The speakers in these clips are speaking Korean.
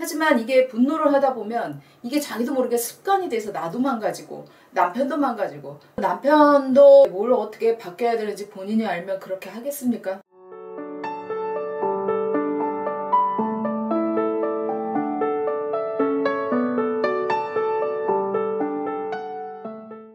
하지만 이게 분노를 하다 보면 이게 자기도 모르게 습관이 돼서 나도 망가지고 남편도 망가지고, 남편도 뭘 어떻게 바뀌어야 되는지 본인이 알면 그렇게 하겠습니까?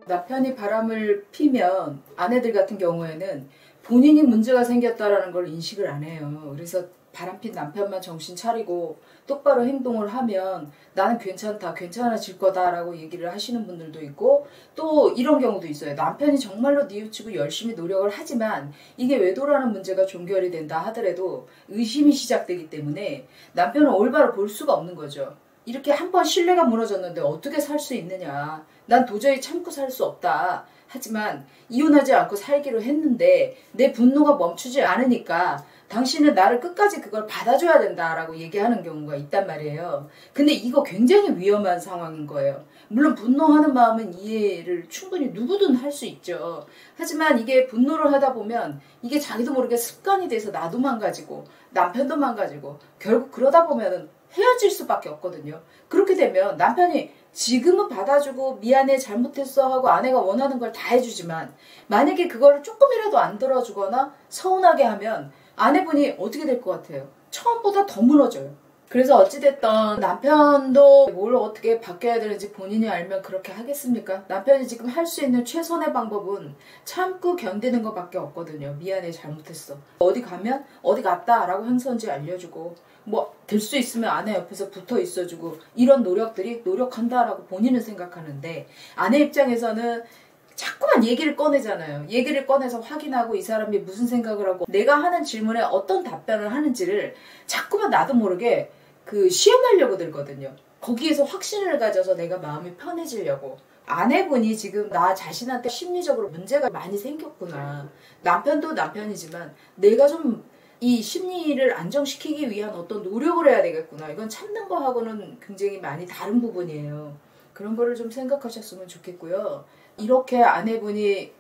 남편이 바람을 피면 아내들 같은 경우에는 본인이 문제가 생겼다라는 걸 인식을 안 해요. 그래서 바람핀 남편만 정신 차리고 똑바로 행동을 하면 나는 괜찮다, 괜찮아질 거다라고 얘기를 하시는 분들도 있고, 또 이런 경우도 있어요. 남편이 정말로 뉘우치고 열심히 노력을 하지만 이게 외도라는 문제가 종결이 된다 하더라도 의심이 시작되기 때문에 남편은 올바로 볼 수가 없는 거죠. 이렇게 한번 신뢰가 무너졌는데 어떻게 살 수 있느냐. 난 도저히 참고 살 수 없다. 하지만 이혼하지 않고 살기로 했는데 내 분노가 멈추지 않으니까 당신은 나를 끝까지 그걸 받아줘야 된다라고 얘기하는 경우가 있단 말이에요. 근데 이거 굉장히 위험한 상황인 거예요. 물론 분노하는 마음은 이해를 충분히 누구든 할 수 있죠. 하지만 이게 분노를 하다 보면 이게 자기도 모르게 습관이 돼서 나도 망가지고 남편도 망가지고 결국 그러다 보면은 헤어질 수밖에 없거든요. 그렇게 되면 남편이 지금은 받아주고 미안해 잘못했어 하고 아내가 원하는 걸 다 해주지만 만약에 그거를 조금이라도 안 들어주거나 서운하게 하면 아내분이 어떻게 될 것 같아요? 처음보다 더 무너져요. 그래서 어찌됐든 남편도 뭘 어떻게 바뀌어야 되는지 본인이 알면 그렇게 하겠습니까? 남편이 지금 할 수 있는 최선의 방법은 참고 견디는 것밖에 없거든요. 미안해 잘못했어. 어디 가면 어디 갔다 라고 행선지 알려주고 뭐 될 수 있으면 아내 옆에서 붙어 있어주고 이런 노력들이 노력한다라고 본인은 생각하는데 아내 입장에서는 자꾸만 얘기를 꺼내잖아요. 얘기를 꺼내서 확인하고 이 사람이 무슨 생각을 하고 내가 하는 질문에 어떤 답변을 하는지를 자꾸만 나도 모르게 시험하려고 들거든요. 거기에서 확신을 가져서 내가 마음이 편해지려고. 아내분이 지금 나 자신한테 심리적으로 문제가 많이 생겼구나. 남편도 남편이지만 내가 좀 이 심리를 안정시키기 위한 어떤 노력을 해야 되겠구나. 이건 참는 거하고는 굉장히 많이 다른 부분이에요. 그런 거를 좀 생각하셨으면 좋겠고요. 이렇게 아내분이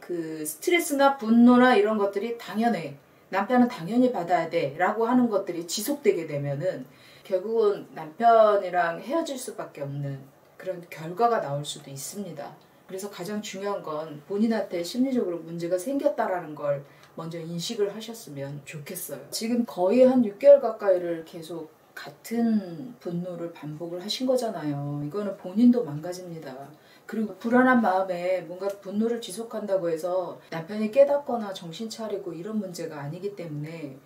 스트레스나 분노나 이런 것들이 당연해. 남편은 당연히 받아야 돼. 라고 하는 것들이 지속되게 되면은 결국은 남편이랑 헤어질 수밖에 없는 그런 결과가 나올 수도 있습니다. 그래서 가장 중요한 건 본인한테 심리적으로 문제가 생겼다라는 걸 먼저 인식을 하셨으면 좋겠어요. 지금 거의 한 6개월 가까이를 계속 같은 분노를 반복을 하신 거잖아요. 이거는 본인도 망가집니다. 그리고 불안한 마음에 뭔가 분노를 지속한다고 해서 남편이 깨닫거나 정신 차리고 이런 문제가 아니기 때문에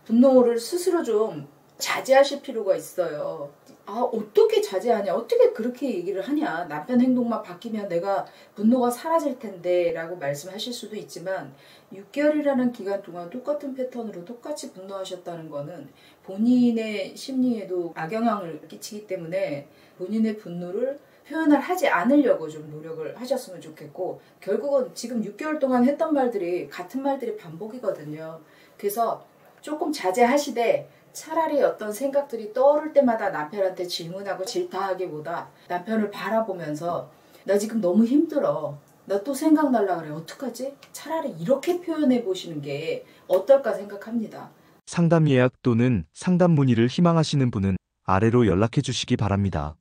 분노를 스스로 좀 자제하실 필요가 있어요. 어떻게 자제하냐? 어떻게 그렇게 얘기를 하냐? 남편 행동만 바뀌면 내가 분노가 사라질 텐데 라고 말씀하실 수도 있지만 6개월이라는 기간 동안 똑같은 패턴으로 똑같이 분노하셨다는 거는 본인의 심리에도 악영향을 끼치기 때문에 본인의 분노를 표현을 하지 않으려고 좀 노력을 하셨으면 좋겠고, 결국은 지금 6개월 동안 했던 말들이 같은 말들이 반복이거든요. 그래서 조금 자제하시되 차라리 어떤 생각들이 떠오를 때마다 남편한테 질문하고 질타하기보다 남편을 바라보면서 나 지금 너무 힘들어. 나 또 생각날라 그래. 어떡하지? 차라리 이렇게 표현해 보시는 게 어떨까 생각합니다. 상담 예약 또는 상담 문의를 희망하시는 분은 아래로 연락해 주시기 바랍니다.